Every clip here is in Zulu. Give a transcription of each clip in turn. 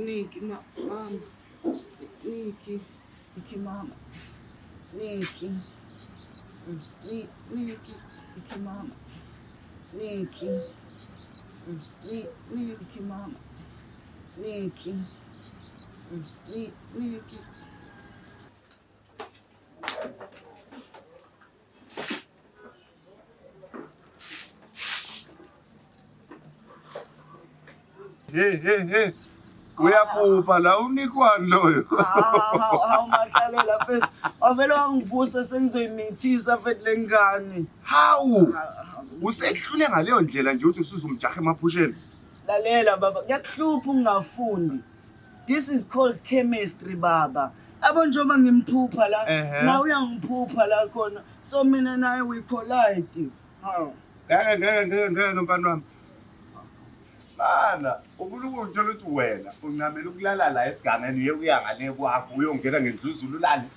Niki mama. Niki mama. Niki. Niki mama. Niki mama. Niki. Niki. Hey. Uyaphupha la unikwani loyo. Hawu mahlalela mfethu. Avele wangivusa sengizoyimithisa mfethu lengane. Hawu. Usehlule ngaleyo ndlela nje uthi usuzumjaha emaphusheni. Lalela baba, kuyakuhlupha ungafundi. This is called chemistry baba. Abo njengoba ngimphupha la, na uyangiphupha la khona. So mina naye we collide. Hawu. Ngeke mfana wami. Bana, ufuna ukungitshela ukuthi wena uncamela ukulala la esigangeni uye kuya ngane kwakho uyongena ngendluzulu lani.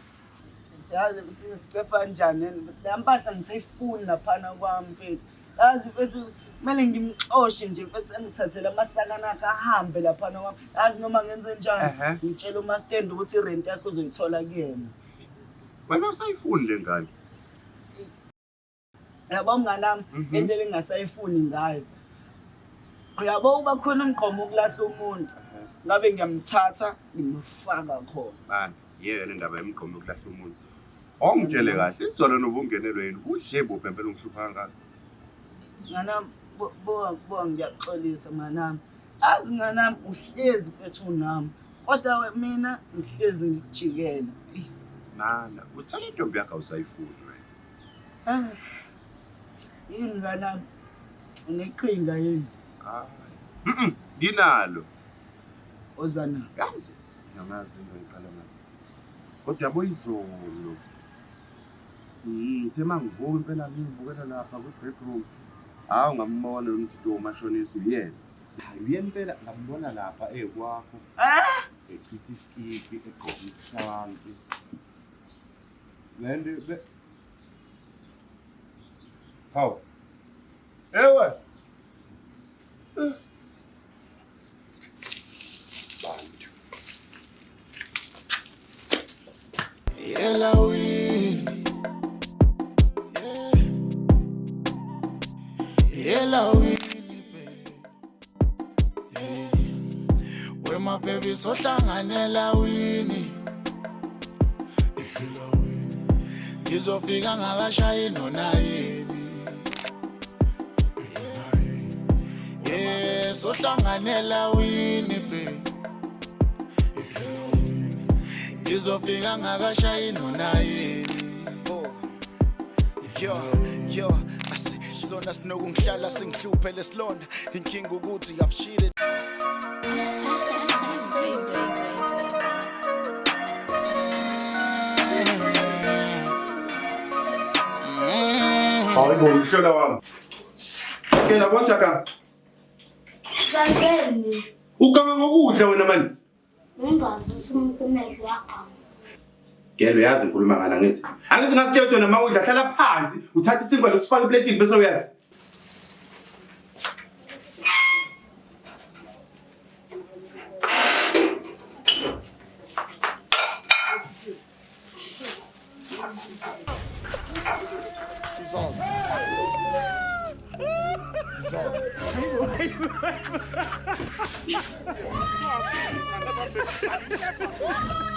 Ngiyazi ukuthi sicefa kanjani la mpahla ngisayifuni laphana kwami mfethu. Yazi mfethu kumele ngimxoshe nje mfethu engithathele amasakana akhe ahambe laphana kwami. Yazi noma ngenze njani ngitshela uMaster ukuthi irent yakhe uzoyithola kuyena. Wena usayifuni le ngane. Yabo mnganami into engingasayifuni ngayo. Uyabo uba khona umqomo ukulahla umuntu. Ngabe ngiyamthatha ngimfaka khona. Bani, yena indaba yemqomo ukulahla umuntu. Ongitshele kahle izolo nobungenelwe yini udle bophe impela ungihlupha kangaka. Nganami bo ngiyaxolisa manami. Azi nganami uhlezi phethu nami. Kodwa mina ngihlezi ngijikela. Nana, uthanda intombi yakho awusayifuni wena. Yini nganami? Uneqhinga yini? Nginalo. Ozana. Yazi, ngiyamazi into eqala manje. Kodwa yabo izolo. Thema ngivuka impela ngibukela lapha ku-bedroom. Hawu ngambona lo muntu umashonisa uyena. Hayi uyena impela ngambona lapha kwakho. Echithi iskipi egqoka ishanti. Lende Hawu. Ewe. Bantu. Yellow wind. Yellow wind. Where my baby so hlanganela wini. Ngizofika ngakashayi nona yini. So hlanganela wini baby. Ngizofika ngakashayi nona yini. Yo sona sinokungihlala singihluphe lesilonda inkinga ukuthi I've cheated. Hayi ngomhlola wami. Ngena konjaka. Kanjani? Ukanga ngokudla wena manje. Ngingazi simphumele yakho. Ngelo yazi ngikhuluma ngana ngithi. Angithi ngakutshela wena uma udla hlala phansi uthatha isimba losifaka eplatini bese uyadla.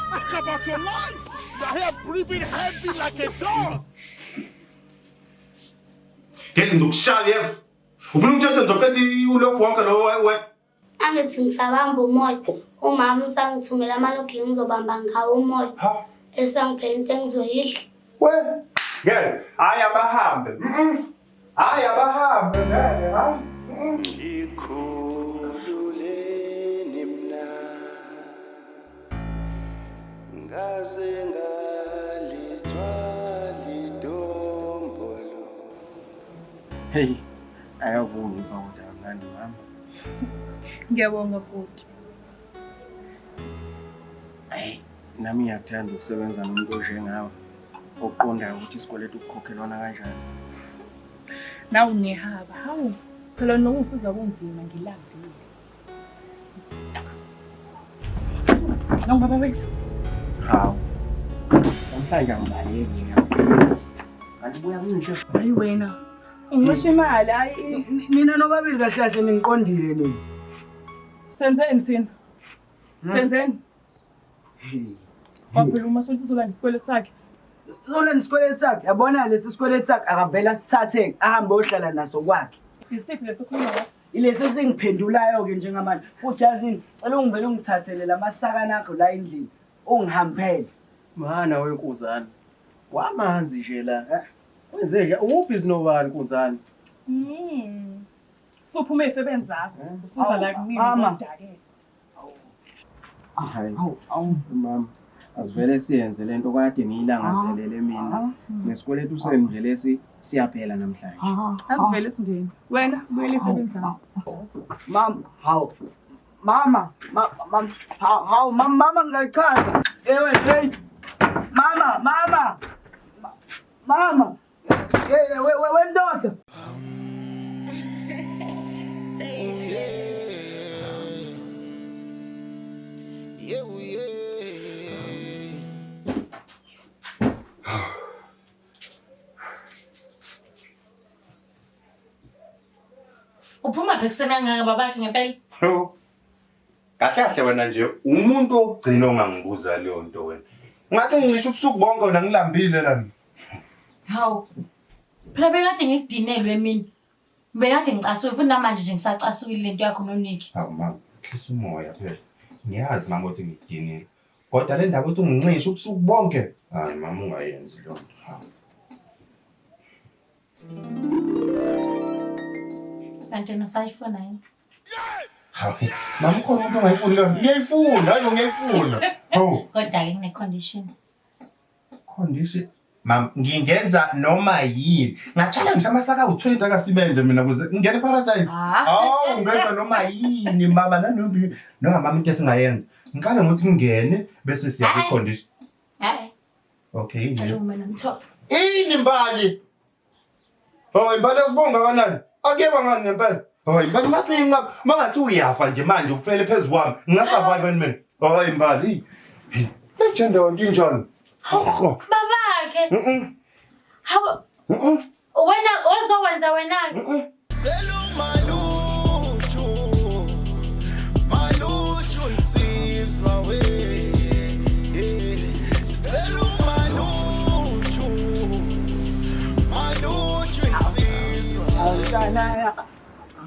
Talk about your life. You're here breathing heavy like a dog. Ngeke ngizokushaya yezo. Ufuna ukuthatha ngizoqeda ulokhu wonke lo we. Angithi ngisabamba umoya. Umama usangithumela amalokhu ngizobamba ngawo umoya. Esangiphe into engizoyidla. We. Ngeke hayi abahambe. Hayi abahambe ngeke hayi. Ngikhululeni mina. Ngaze ngalithwali dombolo. Hey, ayavuma ukuthi angani mama. Ngiyabonga futhi. Hey, nami ngiyathanda ukusebenza nomuntu onjengawe. Oqondayo ukuthi isikweletu ukukhokhelwana kanjani. Nawu nehaba, hawu. Phela nokungisiza kunzima ngilambile. Noma bawethu. Hawu. Namhlanje angibaleki nje. Kanti buya kunje. Hayi wena. Ungisho imali hayi Mina nobabili kahle kahle ningiqondile nini. senzeni thina. Senzeni. Waphela uma sokuzola isikweletu sakhe. Zola isikweletu sakhe. Yabona lesi sikweletu sakhe akavela sithathe ahambe ohlala naso kwakhe. Isiphi lesikhuluma ngaso? Ilesi singiphendulayo ke njengamanje. Futhi yazini, cela ungivele ungithathele lamasakana akho la endlini. Ungihambele. Mana wenkuzana. Wamanzi nje la. Wenze nje uphi sinobani nkuzana? Suphume esebenzi zakho. Usuza la kumina Mama. uzodakela. Hayi. Mama. Asivele siyenze lento kade ngiyilangazelele mina. Nesikweletu senu nje lesi siyaphela namhlanje. Asivele singeni. Wena buyele esebenzi zakho. Mama, mama ngayichaza. Hey. Mama. Wendoda. Uphuma bekusena ngaka babakhe ngempela. Kahle kahle wena nje umuntu ogcina ongangibuza leyo nto wena. Ngathi ngicisha ubusuku bonke wena ngilambile la. Hawu. Phela bekade ngikudinelwe mina. Bekade ngicasuke futhi namanje nje ngisacasukile lento yakho noNiki. Hawu mama, khisa umoya phela. Ngiyazi mama ukuthi ngidinile. Kodwa le ndaba uthi ungincisha ubusuku bonke. Hayi mama ungayenzi lo nto. Kanti nosayifuna yini? Hayi, mama khona umuntu ongayifuni lo. Ngiyayifuna, hayi ngiyayifuna. Hawu. Kodwa ke kune condition. Condition. Mam, ngingenza noma yini. Ngatshala ngisamasaka u20 akasimende mina kuze ngene paradise. Hawu, ngenza noma yini mama nanombi. No mama into esingayenza. Ngiqale ngokuthi ngingene bese siya ku condition. Hayi. Okay, Cela uma nomthopho. ini imbali. Oh, imbali asibonga kanani? Akuyeba ngani ngempela? Oh, imbali ngathi uyinqaba, mangathi uyafa nje manje ukufele phezulu kwami. Ngingasurvive mina. Oh, imbali. Legend onto injalo. Babakhe. Hawu. Wena ozowenza wena.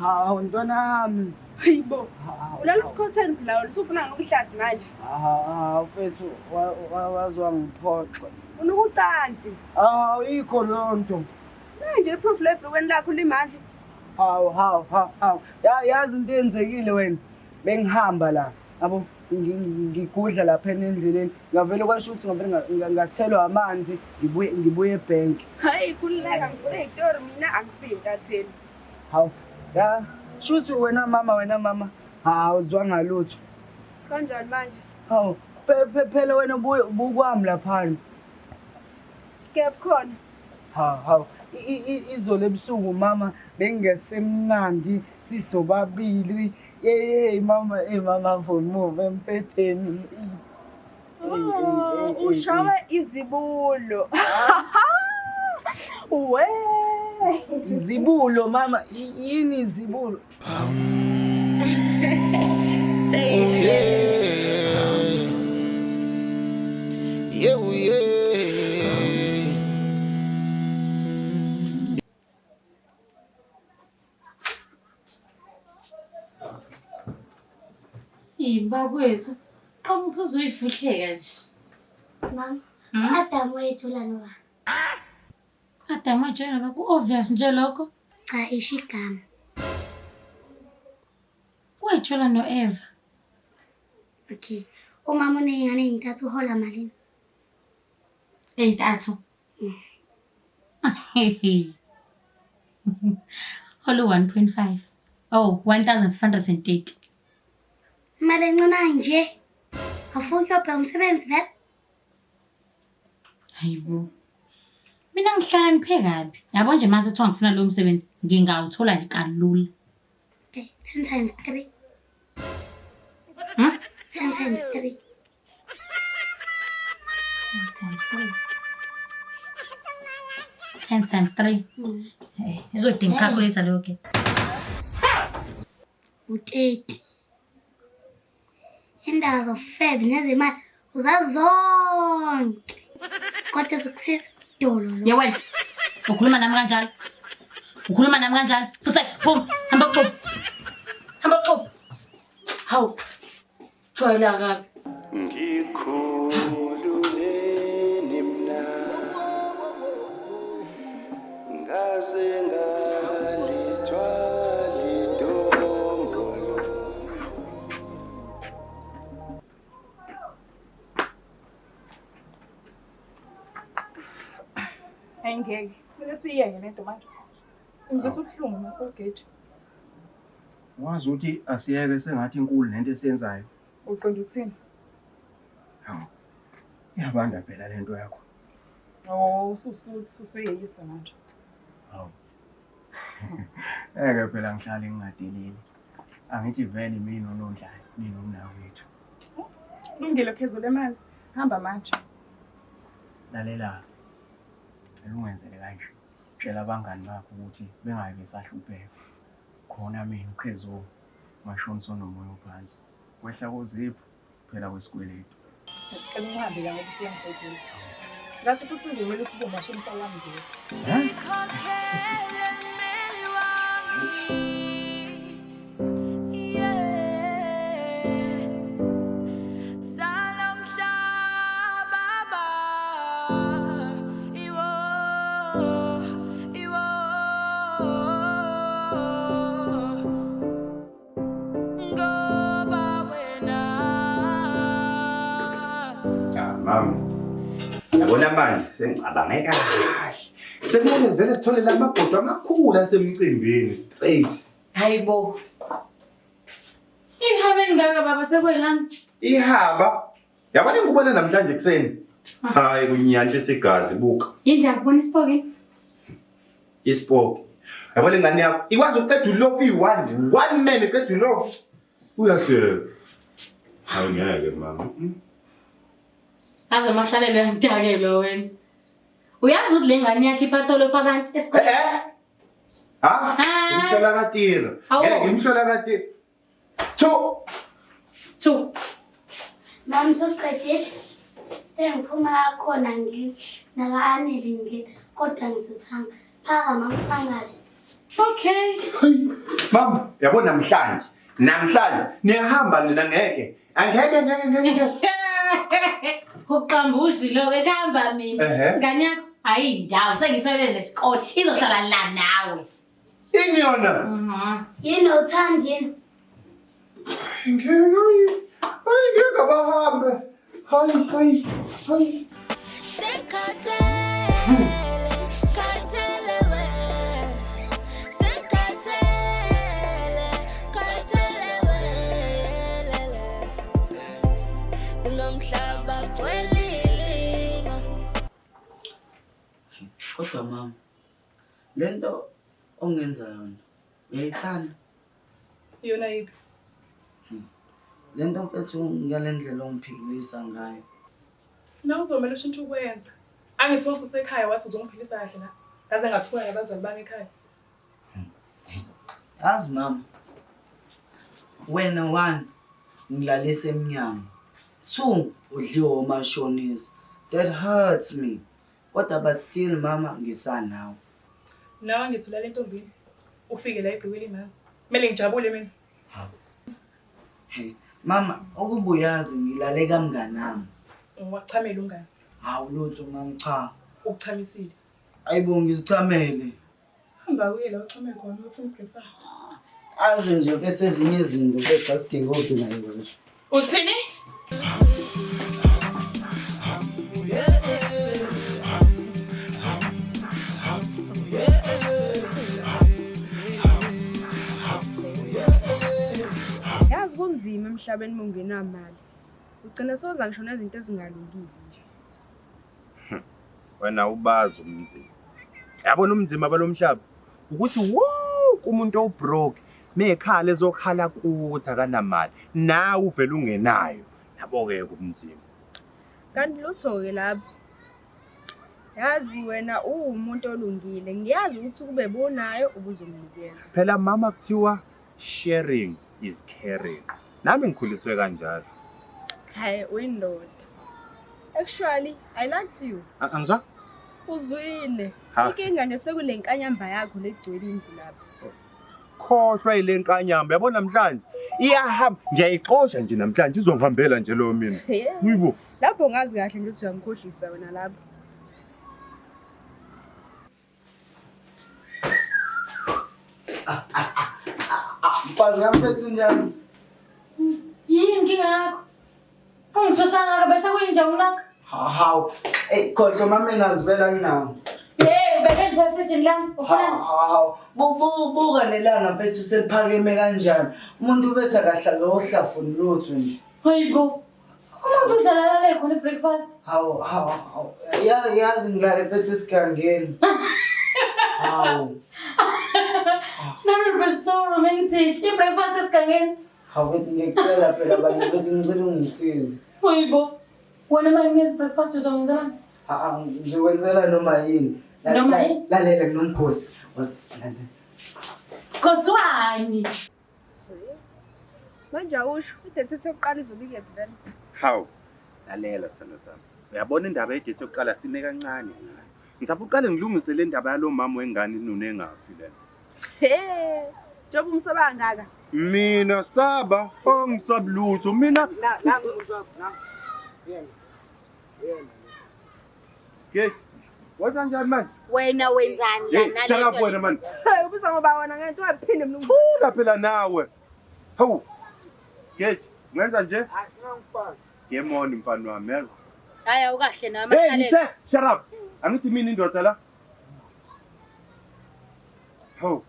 Hawu ntwana wami. Hayibo. Ulala isikhotheni phela usufuna ngokuhlathi manje. Mfethu wazwa ngiphoxwe. Unokucansi. Ikho lo nto. Manje iproof lebhekweni lakho limanzi. Hawu. Yazi into eyenzekile wena. Bengihamba la. Yabo ngigudla lapha endleleni. Ngavele kwasho ukuthi ngavele ngathelwa amanzi ngibuye ebank. Hayi kululeka ngifuna istory mina akusintatheni. Hawu. Ya, shuthi wena mama. Awuzwanga lutho. Kanjani manje? Hawu, phela wena bukwami lapha. Kepha khona. Hawu. Izolo ebusuku mama bengesemnandi sisobabili. Mama for move empetheni. Ushawe izibulo. We. Izibulo mama, yini izibulo? Babethu, qhamuka uzoyifihleka nje. Mama, Adam wethu la noba. Adam wajona baku obvious nje lokho. Cha isho igama. Wayithola no-Eva. Okay. Umama uneyingane ey'ntathu uhola malini? 3. Hola 1.5. Oh, 1,530. Imali encane nje. Awufuni ukuyobheka umsebenzi vele? Hayibo. Mina ngihlakaniphe kabi. Yabo nje mase kuthiwa ngifuna lo msebenzi, ngingawuthola nje kalula. Okay, 10 times 3. 10 times 3. 10 times 3. Izodinga calculator leyo ke. U-30. Indaba zofebe nezimali uzazi zonke. Kodwa ezokusiza idolo lo. Ye wena. Ukhuluma nami kanjalo. Ukhuluma nami kanjalo. Fuse, phuma, hamba qobo. Hamba qobo. Hawu. Joyela kabi. Ngikhululeni mina ngaze ngalithwala idongolo. Ayingeke. Kumele siyeke lento manje. Umzisa ubuhlungu nakugeji. Wazi ukuthi asiyeke sengathi inkulu lento esiyenzayo. Uqonda uthini? Hawu. Iyabanda phela lento yakho. Oh, usuyeyisa manje. Hawu. Eke phela ngihlale ngingadeleli. Angithi vele mina uNondlayo, mina umnawethu. Kulungile phezulu emali. Hamba manje. Lalela. Elungenzele kanje. Tshela abangani bakho ukuthi bengabe besahlupheka. Khona mina uKhezo mashonisa nomoya ophansi. Kwehla kozipho phela kwesikweletu. Ngicela uhambe la ngoba usiyangibhedlela. Ngathi futhi ngivele ukuthi ubomashini sawami nje. Mama. Yabona manje sengicabange kahle. Sekumele vele sithole lamabhodo amakhulu asemcimbini straight. Hayibo. Ihambe ngaka baba sekwelami. Ihaba. Yabona ngikubona namhlanje ekseni. Hayi kunyanhle segazi buka. Yindaba kubona isipoke. Ispoke. Yabona ingane yakho ikwazi ukuqeda ulofu i1 man eqeda ulofu. Uyahleka. Hayi ngeke mama. Aze mahlalelo yangidakele wena. Uyazi ukuthi le ngane yakhe iphatholo fabantu esikoleni. Ha? Ngimhlola katira. Ngimhlola katira. Two. Mama soqedile. Sengiphuma khona ngili naka-anele ngili kodwa ngizothanga. Phaka mama phangaje. Okay. Mama, yabona namhlanje niyahamba nina ngeke. Angeke. Uqambushi lo ke khamba mina. Ngane yakho ayindawo sengithwele nesikole izohlala la nawe. Inyona. Yini uthanda yini? Ngeke abahambe. Hayi. Kodwa mama, lento ongenza yona uyayithanda? Yona yiphi? Lento mfethu ngiyalendlela ongiphikilisa ngayo. Na uzomela ushintshe ukwenza. Angithi wasusekhaya wathi uzongiphilisa kahle la. Ngaze ngathuka nabazali bami ekhaya. Yazi mama, wena 1 ngilalisa emnyango. 2 udliwe omashonisa. That hurts me. Kodwa but still mama ngisanawo. Nawe ngithula le ntombini. Ufike la ebhiwile imanzi. Kumele ngijabule mina. Hey, mama, ukubuyazi ngilale kamnganami. Ungachamela ungani? Hawu lutho mama cha. Ukuchamisile. Ayibo ngizichamele. Hamba uye la uchame khona ufuna breakfast. Aze nje bethe ezinye izinto bethu asidinga odinga nje. Uthini? Yazi kunzima emhlabeni mungenamali. Ugcina soza ngisho nezinto ezingalungile nje. Wena ubazi umzimba. Yabona umzimba balomhlaba ukuthi wonke umuntu obroke mekhala ezokhala kuthi akanamali. Nawe uvela ungenayo. Yabo ke umzimba. Kanti lutho ke lapha. Yazi wena uwumuntu olungile. Ngiyazi ukuthi kube bonayo ubuzomnikeza. Phela mama kuthiwa sharing is caring. Nami ngikhuliswe kanjalo. Hayi uyindoda. Actually, I like you. Angizwa? Uzwile. Ha. Inkinga nje sekule nkanyamba yakho legcwele indlu lapha. Khohlwa ile nkanyamba yabona namhlanje. Iyahamba ngiyayixosha nje namhlanje izongihambela nje lo mina. Uyibo. Lapho ngazi kahle nje ukuthi uyamkhohlisa wena lapha. Mfazi ngaphethe njani? Yini inkinga yakho? Ungithosana bese kuyinjabu lakho? Hawu. Khohlwa mama engazivela nginawo. Ubeke ephathejini lami. Ufuna? Hawu. Buka nelanga mfethu seliphakeme kanjani. Umuntu ubetha kahle ohlafuni lutho nje. Hayibo. Umuntu udlala le khona breakfast. Hawu. Yazi ngilale phethe esigangeni. Hawu. That was so romantic. Breakfast esigangeni. Hawu bethi ngiyacela phela bani bethi ngicela ungisize. Hayibo. Wena manje breakfast uzongenzani? Ngizokwenzela noma yini. Noma yini? Lalela kunomkhosi. Lalela. Koswani. Manje awusho idate yokuqala izobike vele. Hawu. Lalela sithando sami. Uyabona indaba yedate yokuqala sine kancane. Ngisapha uqale ngilungise le ndaba yalo mama wengane inune engafi lena. Job umsaba ngaka. Mina saba ongisabulutho mina Nangu umuntu wakho na. Yena. ke wathi njani manje Wena wenzani la nale shut up wena man Ubuza ngoba wona ngento waphinde mlungu. thula phela nawe hawu ke ngenza nje Ngangifana. yemoni mfana wami yezwa hayi awukahle nawe hey amakhalela. shut up angithi mina indoda la hawu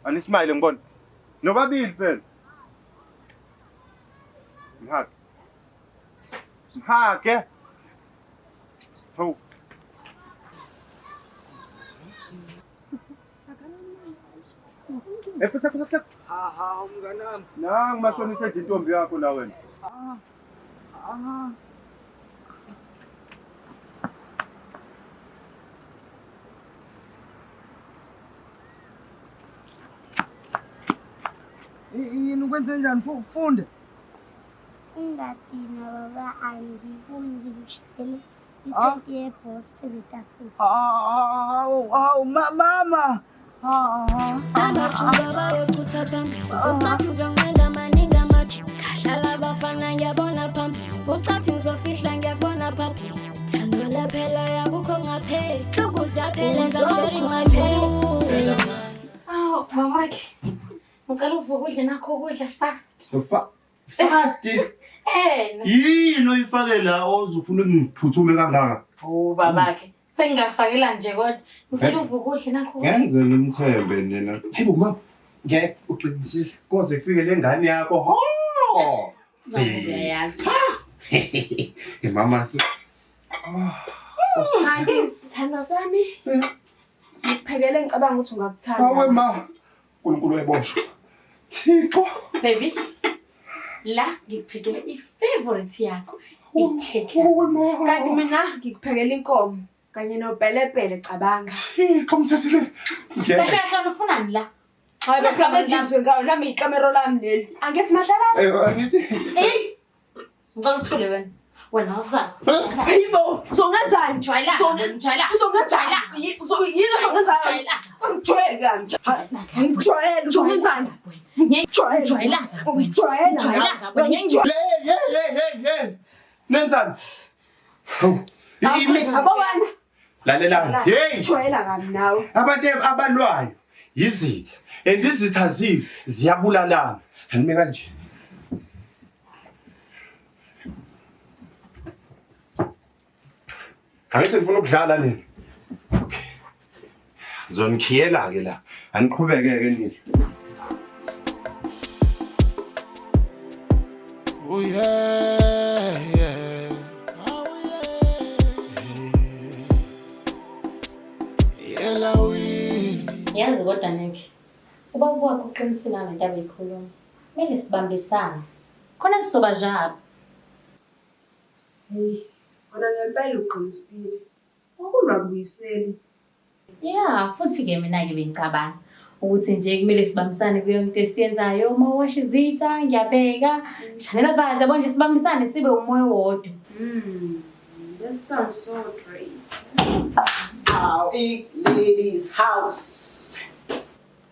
anismile ngibona nobabili phela mhake hawu Efisa Umnganami. nangu mashonisa nje intombi yakho la wena. Yini ukwenze njani funde? Ungadina baba angifuni ngikushele i-20 yeBoss pheze etafuleni. Hawu mama. Amajuba bayochutha phambi ucathi ngizoncenga maningi amaji kahlala abafana ngiyabona phambi ucathi ngizofihla ngiyabona phambi thando laphela yakukho ngapheli hlukuzi yaphela ngizosharing my pain. Mamakhe. Ngicela uvuke udle nakho ukudla fast. Fast. Yini oyifake la ozufuna ungiphuthume kangaka? Babakhe. Sengingakufakela nje kodwa ngicela uvuke udle nakho. Ngenze ngimthembe nina. Hayibo mama, ngeke uqinisile. Koze kufike lengane yakho. Ho! Uyayazi. Mama si. Manje sithando sami. Ngiphekele ngicabanga ukuthi ungakuthanda. Hawe ma. uNkulunkulu weboshwa. Thixo. Baby. La ngikuphekele i-favorite yakho. I-chicken. Kanti mina ngikuphekela inkomo kanye nobelepele cabanga. Thixo mthetheleni. Bese ufunani la? Hayi baphakadizwe ngawo nami ikamera lami leli. Angithi mahlala. Ngithi. Ngicela uthule wena. Wena usana. Hayibo, uzongenzani? Jwayela. Jwayela. Uzongenzani? Yini uzongenzani? Ungijwayela kanje. Ngijwayela uzongenzani? Jwayela. Jwayela. Hey. Nenzani? Hawu. Abobana. Lalela. Hey. Jwayela kami nawe. Abantu abalwayo yizitha. And izitha ziyabulalana. Anime kanje. Angithi ngifuna ukudlala nini? Okay. Zonikhiyela ke la. Aniqhubeke ke nini? Oh yeah. Oh yeah. Yela win. Yazi kodwa neke. Uba kwakho uqinisile ngento abayikhuluma. Kumele sibambisane. Khona sizoba njalo. Hey. Kona ngempela uqinisile. Ukungabuyiseli. Yeah, futhi-ke mina-ke bengicabanga ukuthi nje kumele sibambisane kuyo yonke into esiyenzayo. Uma uwasha izitsha, ngiyapheka, shanela phansi, yabo nje sibambisane sibe umoya wodwa. That sounds so great. Aw, ladies house.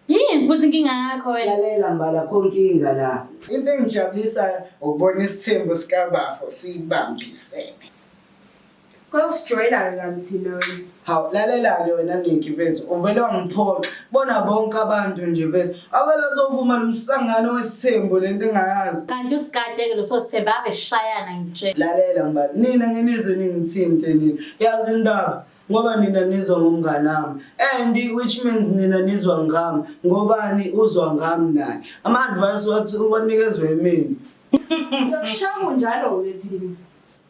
Yini futhi inkinga yakho wena? Lalela mbala akho nkinga la. Into engijabulisayo ukubona isithembu sikabafo sibambisene. Kwasijwayela kamthina wena. Hawu lalela-ke wena Nikki mfethu uvele wangiphoqa bona bonke abantu nje mfethu avele azovuma lo msangano wesithembu lento engayazi. Kanti usigade-ke lo sosithemba ave shayana ngitshela. Lalela mbala nina ngenize ningithinte nina yazi indaba ngoba nina nizwa ngomngane wami and which means nina nizwa ngami ngobani uzwa ngami naye ama-advice wathi ubanikezwe yimina. Siyakushaya njalo-ke thina.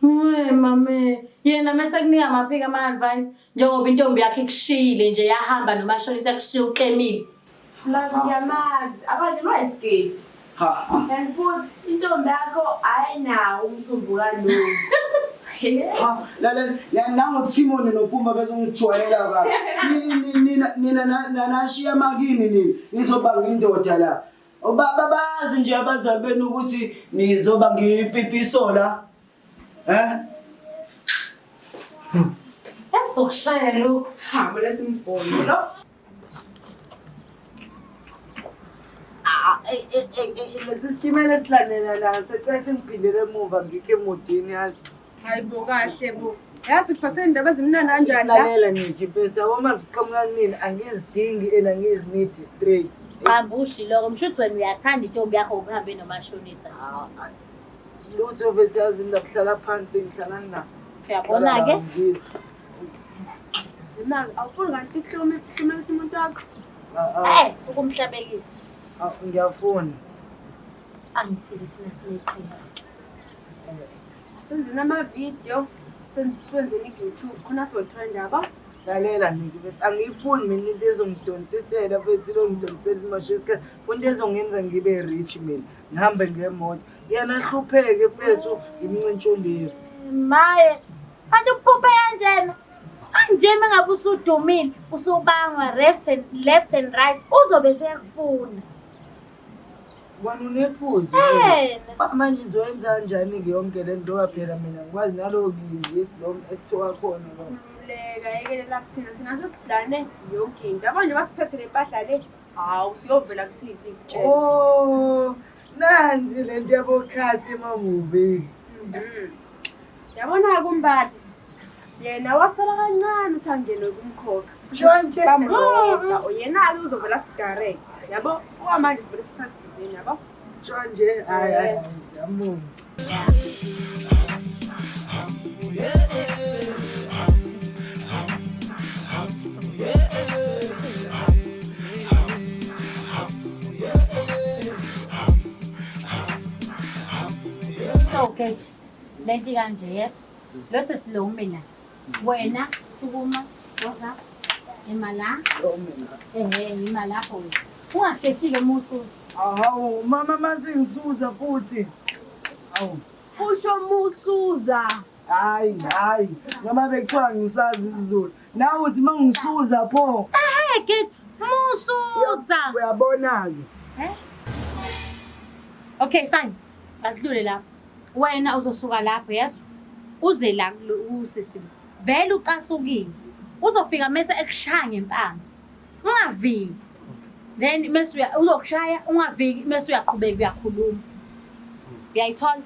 Uwe mame, yena mese kunika amaphika ama-advice njengoba intombi yakhe ikushiyile nje yahamba nomashonisa kushiya uqemile. Lazi ngiyamazi, abanye bayiskate. And futhi intombi yakho ayinawo umthombo kalungu. Lalela nangoTimoni noPumba bezongijwayela kabi. Nina nanashiya amakini nini nizobanga indoda la. Obaba bazi nje abazali benu ukuthi nizoba ngipipiso la. Yasoshaya lo. Hamule simbone lo. Lesitimela esilandela la sesiphindele emuva ngikho emodini yazi. Hayibo kahle bo. Yazi kuphathe indaba ezimnandi kanjani la? Lalela Nikki mfethu yabo maziqhamuka kunini angizidingi and angizinidi straight. Qambushi lokho mshuthi wena uyathanda intombi yakho ukuhambe nomashonisa. Lutho mfethu yazi ndakuhlala phansi ngihlala na. Uyabona-ke? Imali awufuni kanti ihlumelisa umuntu wakho? Ukumhlabekisa. Ngiyafuna. Angithini thina sineqhinga. Senzeni ama-video, senzeni ku-YouTube, khona sotrend yabo. Lalela Nikki mfethu angiyifuni mina into ezongidonsisela mfethu ilongidonsisela imashonisa funa into ezongenza ngibe rich mina ngihambe ngemoto. Yena hlupheke mfethu imncincululiwe. Maye, kanti ukuphuphe kanjena. Anje mengabe usudumile, usubangwa left and right, uzobe sekufuna. Wena unephuzu. Manje ngizoyenza kanjani-ke yonke le nto ngoba phela mina ngikwazi nalowo ngiyizisi lo ekuthiwa khona lo. Khululeka yekelela kuthina thina sesidlane yonke into. Abanye basiphethe le mpahla le, hawu siyovela ku-TV kutshela. Oh, nansi le nto yabokhathi emamuvi. Yabona-ke umbali yena wasala kancane uthi angene kumkhokha. Nje Bamroga yena-ke uzovela sidirect yabo okwamanje sivele siphathizeni yabo. sho nje hayi ngiyabonga. So-ke lento kanje yes. Lo sesilowu mina. Wena sukuma oza imala. Imala yakho. Ungasheshile musuza. Awu mama masingisuza futhi. Awu Usho musuza. hayi noma bekuthiwa ngisazi isiZulu nawe uthi mangisuza pho. Ke musuza. Uyabona-ke. Okay fine. Asidlule lapho. Wena uzosuka lapho yes. Uze la usesini. Vele ucasukile. Uzofika mase ekushaya ngempama. Ungaviki. Then mase uzokushaya ungaviki mase uyaqhubeka uyakhuluma. Uyayithola?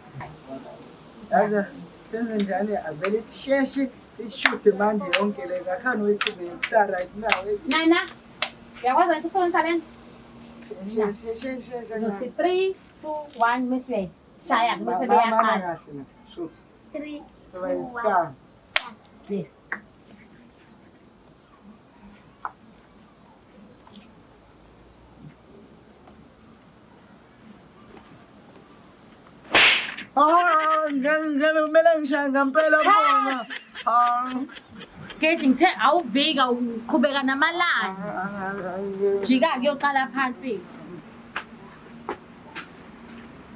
Yazi senze njani avele sisheshe sishuthe manje yonke le ngakhani wethu be-star right now. Nana. Uyakwazi ukuthi ufone talent? Sheshe. 3 2 1 mase uyayishaya mase beyaqala. 3 2 1. Yes. Ngeke kumele ngishaya ngempela bona. Kethi ngithe awuvika uqhubeka namalanga. Jika kuyoqala phansi.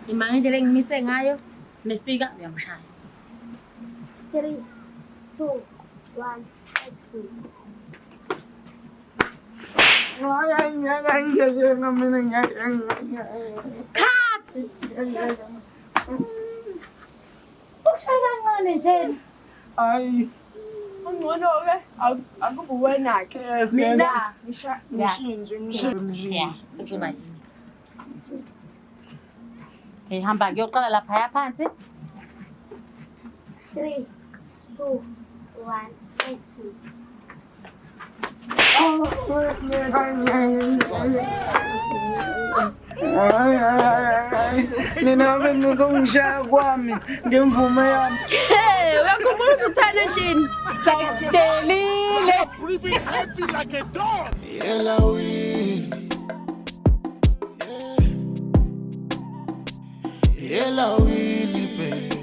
Imanga indlela engimise ngayo nefika uyamshaya. 3 2 1, action. Cut! Ushaya kancane nje. Hayi. Angcono-ke akube wena-ke mina ngisha Yeah, sekuzoba yini. Okay, hamba kuyoqala lapha phansi. 3, 2, 1, action. Nina benizongishaya kwami ngemvume yami. Hey, uyakhumbula ukuthi uthanda endini? Sakutshelile. Breathing heavy like a dog. Yela win. Yela win, babe.